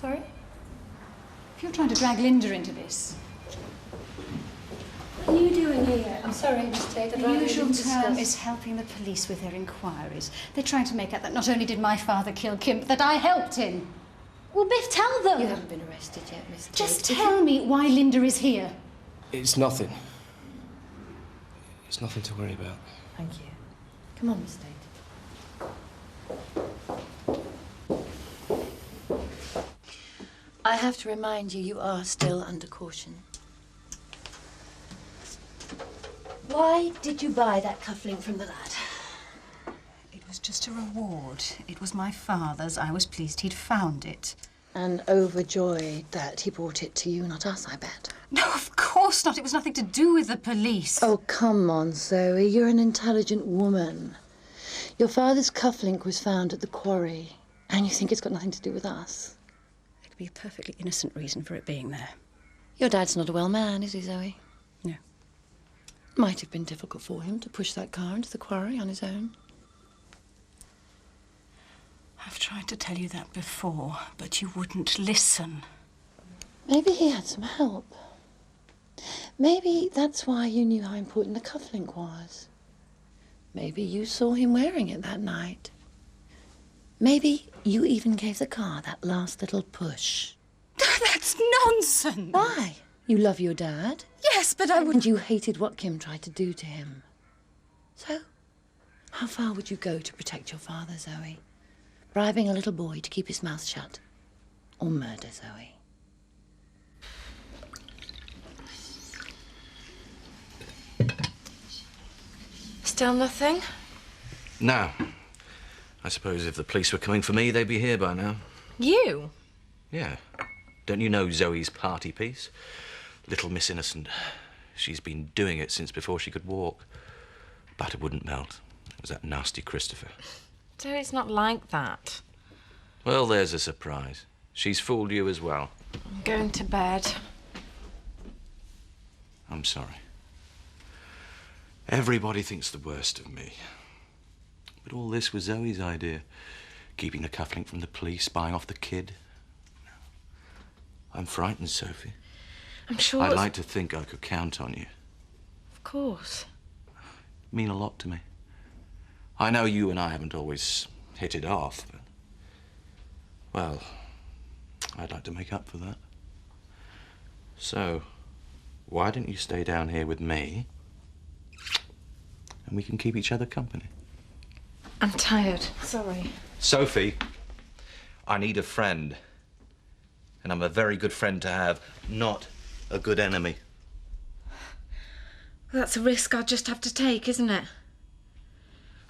Sorry? If you're trying to drag Linda into this... What are you doing here? I'm sorry, Miss Tate. The usual term is helping the police with their inquiries. They're trying to make out that not only did my father kill Kim, but that I helped him. Well, Biff, tell them. You haven't been arrested yet, Miss Tate. Just tell me why Linda is here. It's nothing. It's nothing to worry about. Thank you. Come on, Miss Tate. I have to remind you, you are still under caution. Why did you buy that cufflink from the lad? It was just a reward. It was my father's. I was pleased he'd found it. And overjoyed that he brought it to you, not us, I bet. No, of course not. It was nothing to do with the police. Oh, come on, Zoe. You're an intelligent woman. Your father's cufflink was found at the quarry, and you think it's got nothing to do with us? There could be a perfectly innocent reason for it being there. Your dad's not a well man, is he, Zoe? No. Might have been difficult for him to push that car into the quarry on his own. I've tried to tell you that before, but you wouldn't listen. Maybe he had some help. Maybe that's why you knew how important the cufflink was. Maybe you saw him wearing it that night. Maybe you even gave the car that last little push. That's nonsense! Why? You love your dad? Yes, but I would... And you hated what Kim tried to do to him. So, how far would you go to protect your father, Zoe? Bribing a little boy to keep his mouth shut? Or murder, Zoe? Still nothing? No. I suppose if the police were coming for me, they'd be here by now. You? Yeah. Don't you know Zoe's party piece? Little Miss Innocent. She's been doing it since before she could walk. Butter wouldn't melt. It was that nasty Christopher. So it's not like that. Well, there's a surprise. She's fooled you as well. I'm going to bed. I'm sorry. Everybody thinks the worst of me. But all this was Zoe's idea. Keeping the cufflink from the police, spying off the kid. I'm frightened, Sophie. I'm sure I'd like to think I could count on you. Of course. You mean a lot to me. I know you and I haven't always hit it off, but... well, I'd like to make up for that. So, why don't you stay down here with me, and we can keep each other company? I'm tired. Sorry. Sophie, I need a friend. And I'm a very good friend to have, not a good enemy. Well, that's a risk I'll just have to take, isn't it?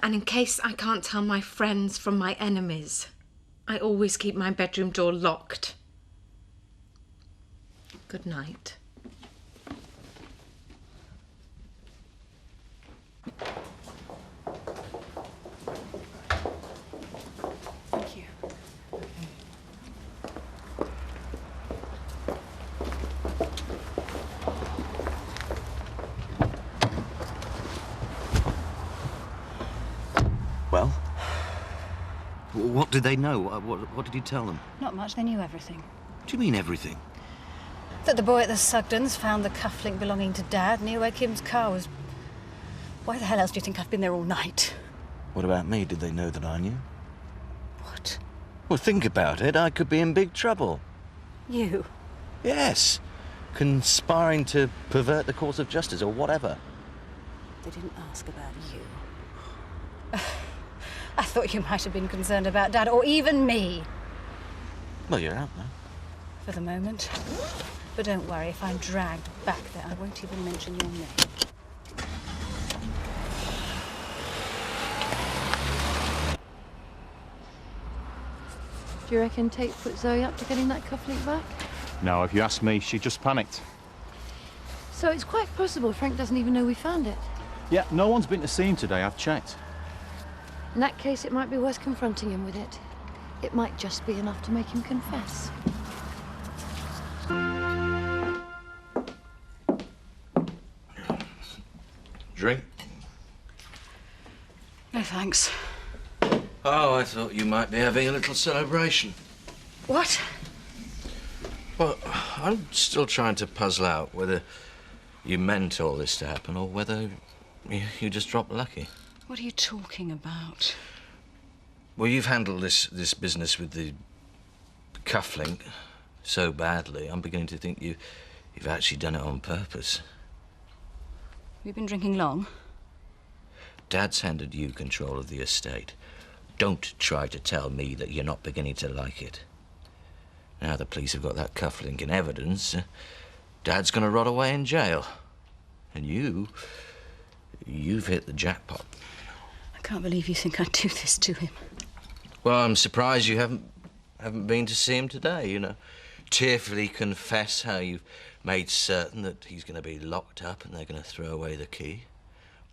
And in case I can't tell my friends from my enemies, I always keep my bedroom door locked. Good night. Thank you. Well? What did they know? What did you tell them? Not much. They knew everything. What do you mean, everything? That the boy at the Sugdens found the cufflink belonging to Dad near where Kim's car was. Why the hell else do you think I've been there all night? What about me? Did they know that I knew? What? Well, think about it. I could be in big trouble. You? Yes. Conspiring to pervert the course of justice or whatever. They didn't ask about you. I thought you might have been concerned about Dad, or even me. Well, you're out now. For the moment. But don't worry, if I'm dragged back there, I won't even mention your name. Do you reckon Tate put Zoe up to getting that cufflink back? No, if you ask me, she just panicked. So it's quite possible Frank doesn't even know we found it. Yeah, no one's been to see him today, I've checked. In that case, it might be worth confronting him with it. It might just be enough to make him confess. Drink? No, thanks. Oh, I thought you might be having a little celebration. What? Well, I'm still trying to puzzle out whether you meant all this to happen or whether you just dropped lucky. What are you talking about? Well, you've handled this business with the cufflink so badly, I'm beginning to think you've actually done it on purpose. Have you been drinking long? Dad's handed you control of the estate. Don't try to tell me that you're not beginning to like it. Now the police have got that cufflink in evidence, Dad's gonna rot away in jail. And you've hit the jackpot. I can't believe you think I'd do this to him. Well, I'm surprised you haven't been to see him today, you know. Tearfully confess how you've made certain that he's going to be locked up and they're going to throw away the key.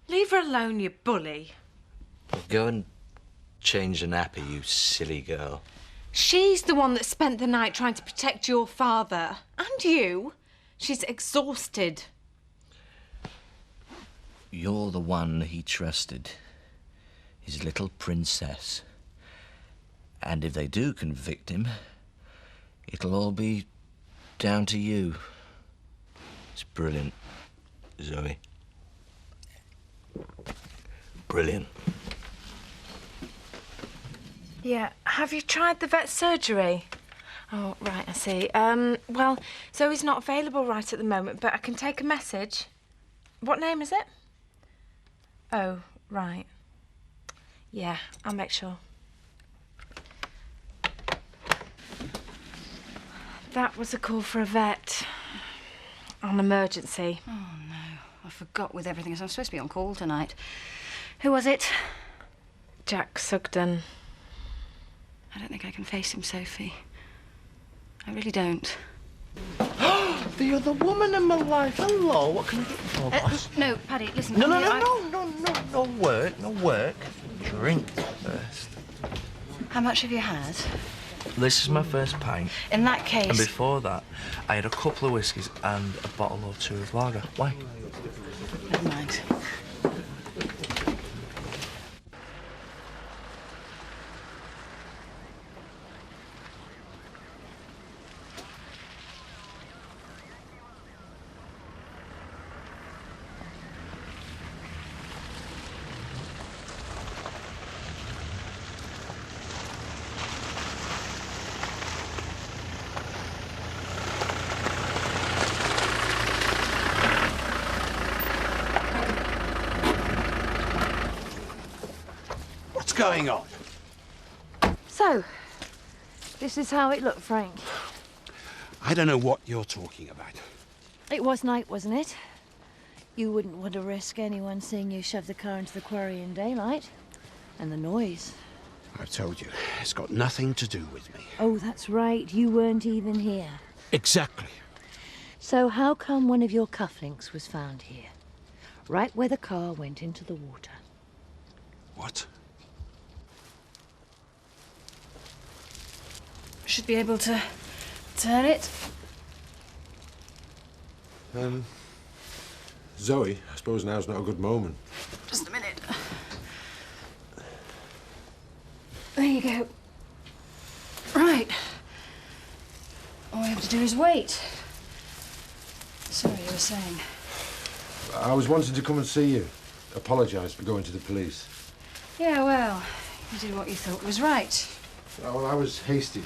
Leave her alone, you bully. Well, go and change the nappy, you silly girl. She's the one that spent the night trying to protect your father. And you. She's exhausted. You're the one he trusted. His little princess. And if they do convict him, it'll all be down to you. It's brilliant, Zoe. Brilliant. Yeah, have you tried the vet surgery? Oh, right, I see. Well, Zoe's not available right at the moment, but I can take a message. What name is it? Oh, right. Yeah, I'll make sure. That was a call for a vet. An emergency. Oh, no. I forgot with everything. I'm supposed to be on call tonight. Who was it? Jack Sugden. I don't think I can face him, Sophie. I really don't. The other woman in my life. Hello, what can I get you for, boss? No, Paddy, listen. No work. Drink first. How much have you had? This is my first pint. In that case... And before that, I had a couple of whiskies and a bottle or two of lager. Why? Never mind. What's going on? So, this is how it looked, Frank. I don't know what you're talking about. It was night, wasn't it? You wouldn't want to risk anyone seeing you shove the car into the quarry in daylight. And the noise. I've told you, it's got nothing to do with me. Oh, that's right. You weren't even here. Exactly. So how come one of your cufflinks was found here? Right where the car went into the water. What? Should be able to turn it. Zoe, I suppose now's not a good moment. Just a minute. There you go. Right. All we have to do is wait. Sorry, you were saying. I was wanting to come and see you. Apologise for going to the police. Yeah, well, you did what you thought was right. Well, I was hasty.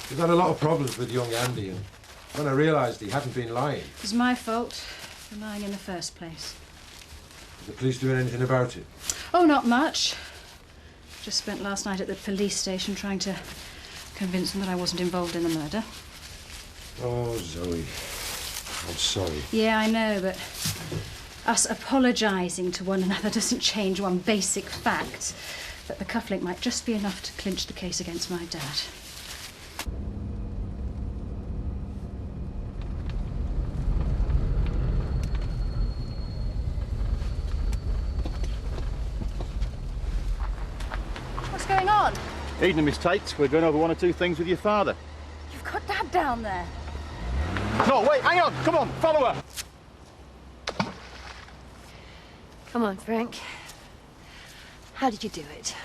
We've had a lot of problems with young Andy, and when I realised he hadn't been lying... It was my fault for lying in the first place. Are the police doing anything about it? Oh, not much. Just spent last night at the police station trying to convince them that I wasn't involved in the murder. Oh, Zoe. I'm sorry. Yeah, I know, but us apologising to one another doesn't change one basic fact, that the cufflink might just be enough to clinch the case against my dad. What's going on? Evening, Miss Tate. We're going over one or two things with your father. You've got Dad down there. No, wait, hang on. Come on, follow her. Come on, Frank. How did you do it?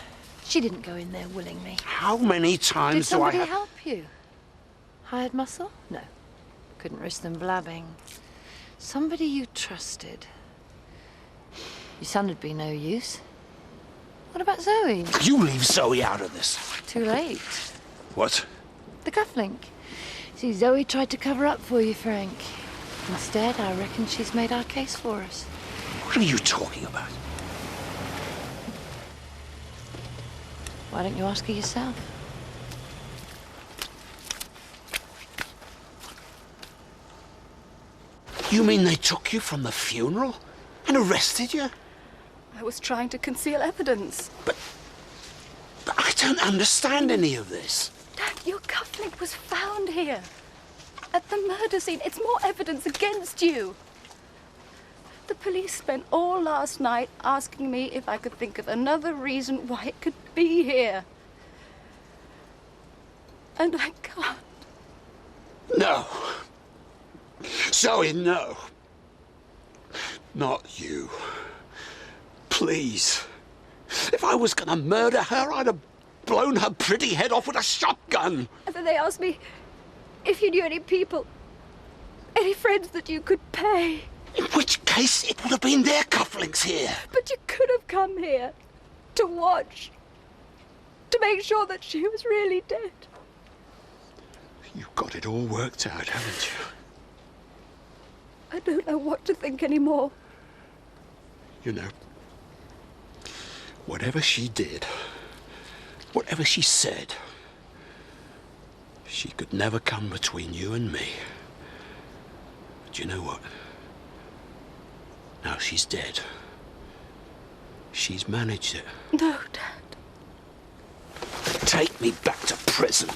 She didn't go in there willingly. How many Did times do I somebody have... help you? Hired muscle? No. Couldn't risk them blabbing. Somebody you trusted. Your son would be no use. What about Zoe? You leave Zoe out of this. Too late. What? The cufflink. See, Zoe tried to cover up for you, Frank. Instead, I reckon she's made our case for us. What are you talking about? Why don't you ask her yourself? You mean they took you from the funeral and arrested you? I was trying to conceal evidence. But I don't understand any of this. Dad, your cufflink was found here. At the murder scene. It's more evidence against you. The police spent all last night asking me if I could think of another reason why it could be here. And I can't. No. Zoe, no. Not you. Please. If I was gonna murder her, I'd have blown her pretty head off with a shotgun. And then they asked me if you knew any people, any friends that you could pay. In which case, it would have been their cufflinks here. But you could have come here to watch, to make sure that she was really dead. You've got it all worked out, haven't you? I don't know what to think anymore. You know, whatever she did, whatever she said, she could never come between you and me. But you know what? Now she's dead. She's managed it. No, Dad. Take me back to prison.